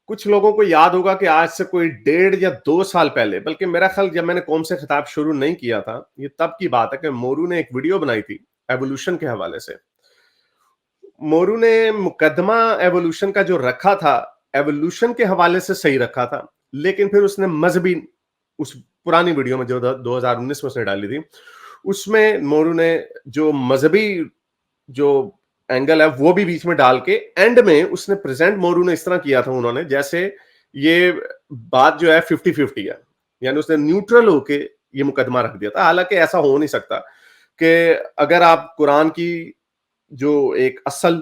کچھ لوگوں کو یاد ہوگا کہ آج سے کوئی 1.5 یا 2 سال پہلے، بلکہ میرا خیال جب میں نے قوم سے خطاب شروع نہیں کیا تھا، یہ تب کی بات ہے کہ مورو نے ایک ویڈیو بنائی تھی ایوولوشن کے حوالے سے. مورو نے مقدمہ ایوولوشن کا جو رکھا تھا، ایوولوشن کے حوالے سے صحیح رکھا تھا، لیکن پھر اس نے مذہبی، اس پرانی ویڈیو میں جو 2019 میں اس نے ڈالی تھی، اس میں مورو نے جو مذہبی جو اینگل ہے وہ بھی بیچ میں ڈال کے اینڈ میں اس نے پریزنٹ مورو نے اس طرح کیا تھا، انہوں نے جیسے یہ بات جو ہے 50-50 ہے، یعنی اس نے نیوٹرل ہو کے یہ مقدمہ رکھ دیا تھا. حالانکہ ایسا ہو نہیں سکتا کہ اگر آپ قرآن کی جو ایک اصل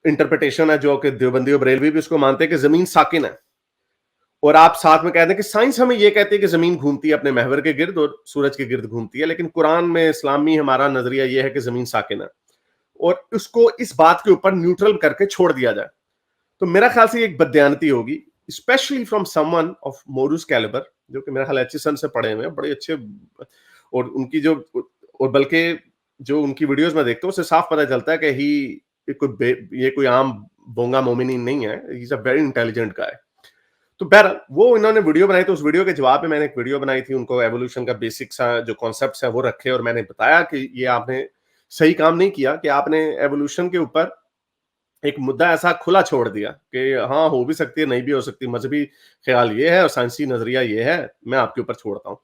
انٹرپریٹیشن ہے، جو کہ دیوبندی و بریلوی بھی اس کو مانتے ہیں کہ زمین ساکن ہے، اور آپ ساتھ میں کہتے ہیں کہ سائنس ہمیں یہ کہتی ہے کہ زمین گھومتی ہے اپنے محور کے گرد اور سورج کے گرد گھومتی ہے، لیکن قرآن میں اسلامی ہمارا نظریہ یہ ہے کہ زمین ساکن ہے، اور اس کو اس بات کے اوپر نیوٹرل کر کے چھوڑ دیا جائے. تو میرا خیال سے یہ ایک بددیانتی ہوگی، especially from some one of موروز کیلیبر، جو کہ میرا خیال ایچیسن سے پڑھے ہوئے ہیں، بڑے اچھے، اور ان کی جو، اور بلکہ جو ان کی ویڈیوز میں دیکھتا ہوں، اس سے صاف پتہ چلتا ہے کہ یہ کوئی عام بونگا مومنین نہیں ہے، ہی از اے ویری انٹیلیجنٹ گائے. تو بہرحال وہ انہوں نے ویڈیو بنائی، تو اس ویڈیو کے جواب میں نے ایک ویڈیو بنائی تھی، ان کو ایوولوشن کا بیسکس جو کانسیپٹس ہیں وہ رکھے، اور میں نے بتایا کہ یہ آپ نے صحیح کام نہیں کیا کہ آپ نے ایوولوشن کے اوپر ایک مدعا ایسا کھلا چھوڑ دیا کہ ہاں ہو بھی سکتی ہے، نہیں بھی ہو سکتی، مذہبی خیال یہ ہے اور سائنسی نظریہ یہ ہے، میں آپ کے اوپر چھوڑتا ہوں،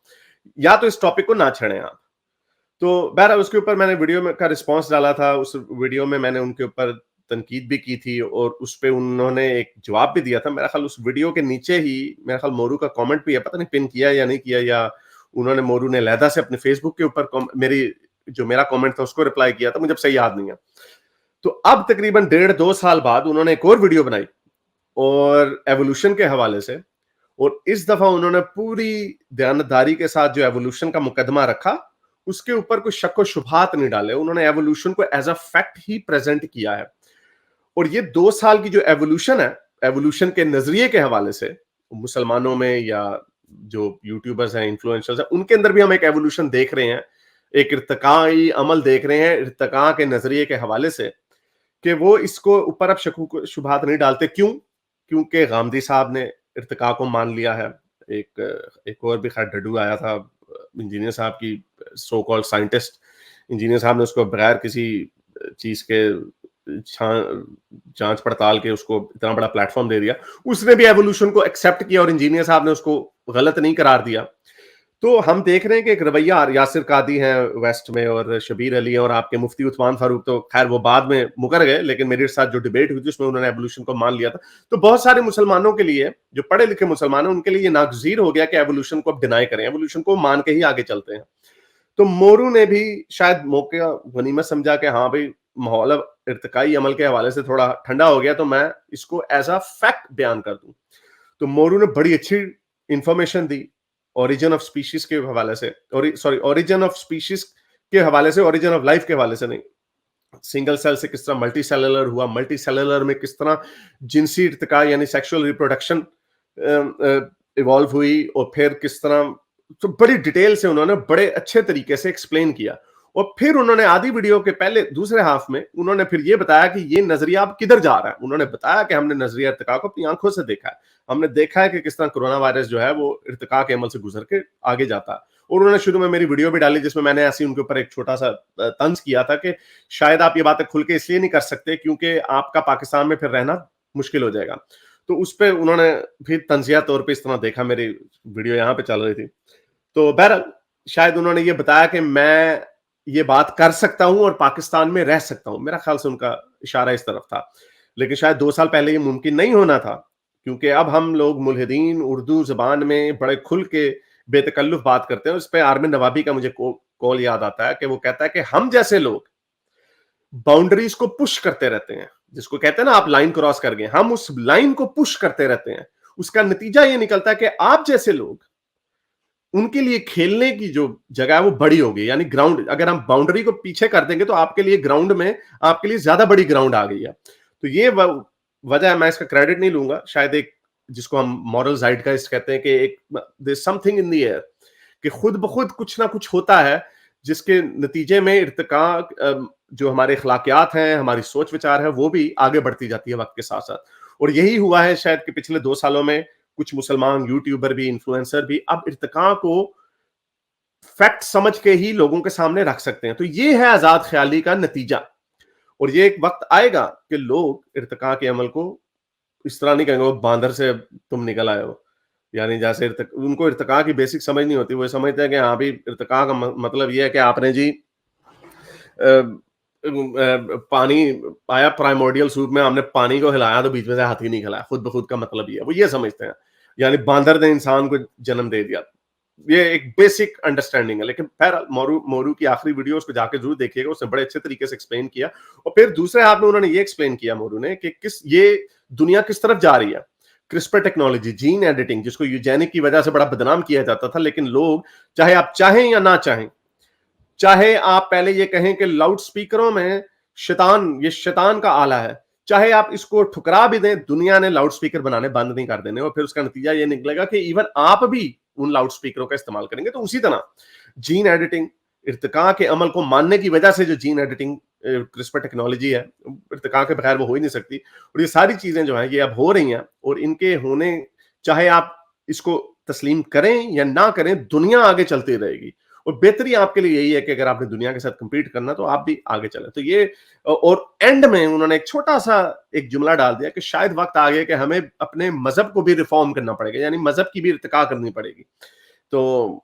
یا تو اس ٹاپک کو نہ چھڑیں آپ. تو بہرحال اس کے اوپر میں نے ویڈیو میں کا رسپانس ڈالا تھا، اس ویڈیو میں نے ان کے اوپر تنقید بھی کی تھی، اور اس پہ انہوں نے ایک جواب بھی دیا تھا. میرا خیال اس ویڈیو کے نیچے ہی میرا خیال مورو کا کامنٹ بھی ہے، پتہ نہیں پن کیا یا نہیں کیا، یا انہوں نے مورو نے علیحدہ سے اپنے فیس بک کے اوپر میرا کامنٹ تھا اس کو رپلائی کیا تھا، مجھے صحیح یاد نہیں ہے. تو اب تقریباً 1.5-2 سال بعد انہوں نے ایک اور ویڈیو بنائی اور ایوولوشن کے حوالے سے، اور اس دفعہ انہوں نے پوری دیانتداری کے ساتھ جو ایوولوشن کا مقدمہ رکھا، اس کے اوپر کوئی شک و شبہات نہیں ڈالے، انہوں نے ایوولوشن کو as a fact he present کیا ہے. اور یہ 2 سال کی جو ایوولوشن ہے، ایوولوشن کے نظریے کے حوالے سے مسلمانوں میں یا جو یوٹیوبرز ہیں، انفلوئنسرز ہیں، ان کے اندر بھی ہم ایک ایوولوشن دیکھ رہے ہیں، ایک ارتقائی عمل دیکھ رہے ہیں ارتقاء کے نظریے کے حوالے سے، کہ وہ اس کو اوپر اب شک و شبہات نہیں ڈالتے. کیونکہ غامدی صاحب نے ارتقاء کو مان لیا ہے، ایک اور بھی خیر ڈڈو آیا تھا انجینئر صاحب کی، سو کال سائنٹسٹ انجینئر صاحب نے اس کو بغیر کسی چیز کے جانچ پڑتال کے اس کو اتنا بڑا پلیٹ فارم دے دیا. اس نے بھی ایوولوشن کو ایکسیپٹ کیا اور انجینئر صاحب نے اس کو غلط نہیں قرار دیا. تو ہم دیکھ رہے ہیں کہ ایک رویہ، یاسر قادی ہیں ویسٹ میں، اور شبیر علی ہیں، اور آپ کے مفتی عثمان فاروق تو خیر وہ بعد میں مکر گئے، لیکن میرے ساتھ جو ڈیبیٹ ہوئی تھی اس میں انہوں نے ایوولوشن کو مان لیا تھا. تو بہت سارے مسلمانوں کے لیے، جو پڑھے لکھے مسلمان ہیں، ان کے لیے یہ ناگزیر ہو گیا کہ ایوولوشن کو اب ڈینائی کریں، ایوولوشن کو مان کے ہی آگے چلتے ہیں. تو مورو نے بھی شاید موقع غنیمت سمجھا کہ ہاں بھائی ماحول ارتقائی عمل کے حوالے سے تھوڑا ٹھنڈا ہو گیا، تو میں اس کو ایز اے فیکٹ بیان کر دوں. تو مورو نے بڑی اچھی information the origin of species کے حوالے سے، اوریجن آف سپیشیز کے حوالے سے، اوریجن آف لائف کے حوالے سے نہیں، سنگل سیل سے کس طرح ملٹی سیلولر ہوا، ملٹی سیلولر میں کس طرح جنسی ارتقاء یعنی سیکشل ریپروڈکشن ایوالو ہوئی، اور پھر کس طرح، تو بڑی ڈیٹیل سے انہوں نے بڑے اچھے طریقے سے ایکسپلین کیا. اور پھر انہوں نے آدھی ویڈیو کے پہلے دوسرے ہاف میں انہوں نے پھر یہ بتایا کہ یہ نظریہ اب کدھر جا رہا ہے. انہوں نے بتایا کہ ہم نے نظریہ ارتقاء کو اپنی آنکھوں سے دیکھا ہے، ہم نے دیکھا ہے کہ کس طرح کرونا وائرس جو ہے وہ ارتقاء کے عمل سے گزر کے آگے جاتا ہے. اور انہوں نے شروع میں میری ویڈیو بھی ڈالی جس میں نے ایسی ان کے اوپر ایک چھوٹا سا طنز کیا تھا کہ شاید آپ یہ باتیں کھل کے اس لیے نہیں کر سکتے کیونکہ آپ کا پاکستان میں پھر رہنا مشکل ہو جائے گا. تو اس پہ انہوں نے پھر طنزیہ طور پہ اس طرح دیکھا، میری ویڈیو یہاں پہ چل رہی تھی. تو بہرحال شاید انہوں نے یہ بتایا کہ میں یہ بات کر سکتا ہوں اور پاکستان میں رہ سکتا ہوں، میرا خیال سے ان کا اشارہ اس طرف تھا. لیکن شاید 2 سال پہلے یہ ممکن نہیں ہونا تھا، کیونکہ اب ہم لوگ ملحدین اردو زبان میں بڑے کھل کے بے تکلف بات کرتے ہیں. اس پہ آرمن نوابی کا مجھے کال یاد آتا ہے کہ وہ کہتا ہے کہ ہم جیسے لوگ باؤنڈریز کو پش کرتے رہتے ہیں، جس کو کہتے ہیں نا آپ لائن کراس کر گئے، ہم اس لائن کو پش کرتے رہتے ہیں. اس کا نتیجہ یہ نکلتا ہے کہ آپ جیسے لوگ، ان کے لیے کھیلنے کی جو جگہ ہے وہ بڑی ہوگی، یعنی گراؤنڈ، اگر ہم باؤنڈری کو پیچھے کر دیں گے تو آپ کے لیے گراؤنڈ میں آپ کے لیے زیادہ بڑی گراؤنڈ آ گئی ہے. تو یہ وجہ ہے، میں اس کا کریڈٹ نہیں لوں گا، شاید ایک جس کو ہم مورل زائڈگائسٹ کہتے ہیں کہ ایک there's something in the air کہ خود بخود کچھ نہ کچھ ہوتا ہے جس کے نتیجے میں ارتقاء جو ہمارے اخلاقیات ہیں، ہماری سوچ وچار ہے، وہ بھی آگے بڑھتی جاتی ہے وقت کے ساتھ ساتھ. اور یہی ہوا ہے شاید کہ پچھلے 2 سالوں میں کچھ مسلمان یوٹیوبر بھی، انفلوئنسر بھی اب ارتقاء کو فیکٹ سمجھ کے ہی لوگوں کے سامنے رکھ سکتے ہیں. تو یہ ہے آزاد خیالی کا نتیجہ. اور یہ ایک وقت آئے گا کہ لوگ ارتقاء کے عمل کو اس طرح نہیں کہیں گے وہ باندر سے تم نکل آئے ہو. یعنی جیسے ان کو ارتقاء کی بیسک سمجھ نہیں ہوتی. وہ سمجھتے ہیں کہ ہاں بھی ارتقاء کا مطلب یہ ہے کہ آپ نے جی پانی آیا پرائمورڈیل سوپ میں، ہم نے پانی کو ہلایا تو بیچ میں سے ہاتھی نہیں کھلایا، خود بخود کا مطلب یہ ہے. وہ یہ سمجھتے ہیں یعنی باندر نے انسان کو جنم دے دیا. یہ ایک بیسک انڈرسٹینڈنگ ہے. لیکن بہرحال مورو کی آخری ویڈیو اس کو جا کے ضرور دیکھیے گا. اس نے بڑے اچھے طریقے سے ایکسپلین کیا. اور پھر دوسرے ہاتھ میں انہوں نے یہ ایکسپلین کیا مورو نے کہ یہ دنیا کس طرف جا رہی ہے. کرسپر ٹیکنالوجی، جین ایڈیٹنگ، جس کو یوجینک کی وجہ سے بڑا بدنام کیا جاتا تھا، لیکن لوگ چاہے آپ چاہیں یا نہ چاہیں، چاہے آپ پہلے یہ کہیں کہ لاؤڈ سپیکروں میں یہ شیطان کا آلہ ہے، چاہے آپ اس کو ٹھکرا بھی دیں، دنیا نے لاؤڈ سپیکر بنانے بند نہیں کر دینے. اور پھر اس کا نتیجہ یہ نکلے گا کہ ایون آپ بھی ان لاؤڈ سپیکروں کا استعمال کریں گے. تو اسی طرح جین ایڈیٹنگ، ارتقاء کے عمل کو ماننے کی وجہ سے جو جین ایڈیٹنگ کرسپر ٹیکنالوجی ہے، ارتقاء کے بغیر وہ ہو ہی نہیں سکتی. اور یہ ساری چیزیں جو ہیں یہ اب ہو رہی ہیں، اور ان کے ہونے چاہے آپ اس کو تسلیم کریں یا نہ کریں، دنیا آگے چلتی رہے گی. اور بہتری آپ کے لیے یہی ہے کہ اگر آپ نے دنیا کے ساتھ کمپیٹ کرنا تو آپ بھی آگے چلیں. تو یہ اور اینڈ میں انہوں نے ایک چھوٹا سا ایک جملہ ڈال دیا کہ شاید وقت آ گیا کہ ہمیں اپنے مذہب کو بھی ریفارم کرنا پڑے گا، یعنی مذہب کی بھی ارتقاء کرنی پڑے گی. تو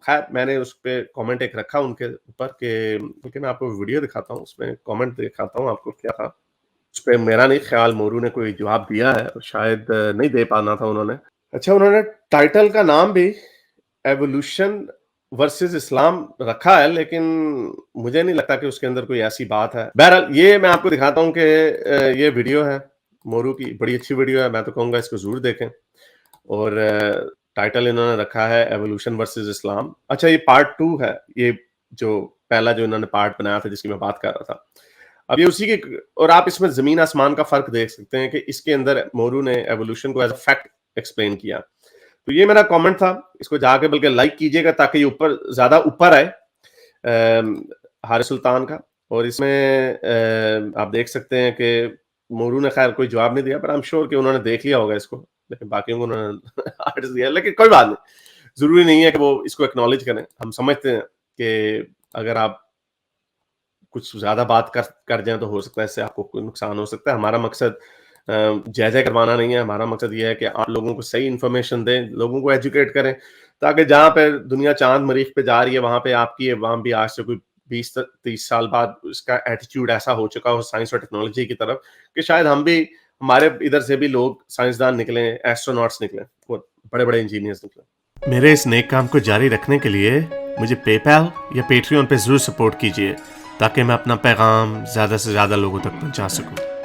خیر میں نے اس پہ کامنٹ ایک رکھا ان کے اوپر کہ میں آپ کو ویڈیو دکھاتا ہوں، اس میں کامنٹ دکھاتا ہوں آپ کو کیا تھا. اس پہ میرا نہیں خیال مورو نے کوئی جواب دیا ہے، شاید نہیں دے پانا تھا انہوں نے. اچھا، انہوں نے ٹائٹل کا نام بھی ایوولوشن ورسز اسلام رکھا ہے، لیکن مجھے نہیں لگتا کہ اس کے اندر کوئی ایسی بات ہے. بہرحال یہ میں آپ کو دکھاتا ہوں کہ یہ ویڈیو ہے مورو کی، بڑی اچھی ویڈیو ہے. میں تو کہوں گا اس کو ضرور دیکھیں. اور ٹائٹل انہوں نے رکھا ہے ایوولوشن ورسز اسلام. اچھا، یہ پارٹ 2 ہے، یہ جو پہلا جو انہوں نے پارٹ بنایا تھا جس کی میں بات کر رہا تھا. اب یہ اسی کے، اور آپ اس میں زمین آسمان کا فرق دیکھ سکتے ہیں کہ اس کے اندر مورو نے ایوولوشن کو ایز اے فیکٹ ایکسپلین کیا. تو یہ میرا کامنٹ تھا، اس کو جا کے بلکہ لائک کیجئے گا تاکہ یہ زیادہ اوپر آئے حارث سلطان کا. اور اس میں آپ دیکھ سکتے ہیں کہ مورو نے خیر کوئی جواب نہیں دیا، پر I'm sure کہ انہوں نے دیکھ لیا ہوگا اس کو، لیکن باقیوں کو انہوں نے آرٹس دیا. لیکن کوئی بات نہیں، ضروری نہیں ہے کہ وہ اس کو اکنالج کریں. ہم سمجھتے ہیں کہ اگر آپ کچھ زیادہ بات کر جائیں تو ہو سکتا ہے اس سے آپ کو کوئی نقصان ہو سکتا ہے. ہمارا مقصد جائزہ کروانا نہیں ہے. ہمارا مقصد یہ ہے کہ آپ لوگوں کو صحیح انفارمیشن دیں، لوگوں کو ایجوکیٹ کریں، تاکہ جہاں پہ دنیا چاند مریخ پہ جا رہی ہے وہاں پہ آپ کی عوام بھی آج سے کوئی 20-30 سال بعد اس کا ایٹیٹیوڈ ایسا ہو چکا ہو سائنس اور ٹیکنالوجی کی طرف کہ شاید ہم بھی، ہمارے ادھر سے بھی لوگ سائنسدان نکلیں، ایسٹروناٹس نکلیں اور بڑے بڑے انجینئرز نکلیں. میرے اس نیک کام کو جاری رکھنے کے لیے مجھے پے پیل یا پیٹریون پہ ضرور سپورٹ کیجیے تاکہ میں اپنا پیغام زیادہ سے زیادہ لوگوں تک پہنچا سکوں.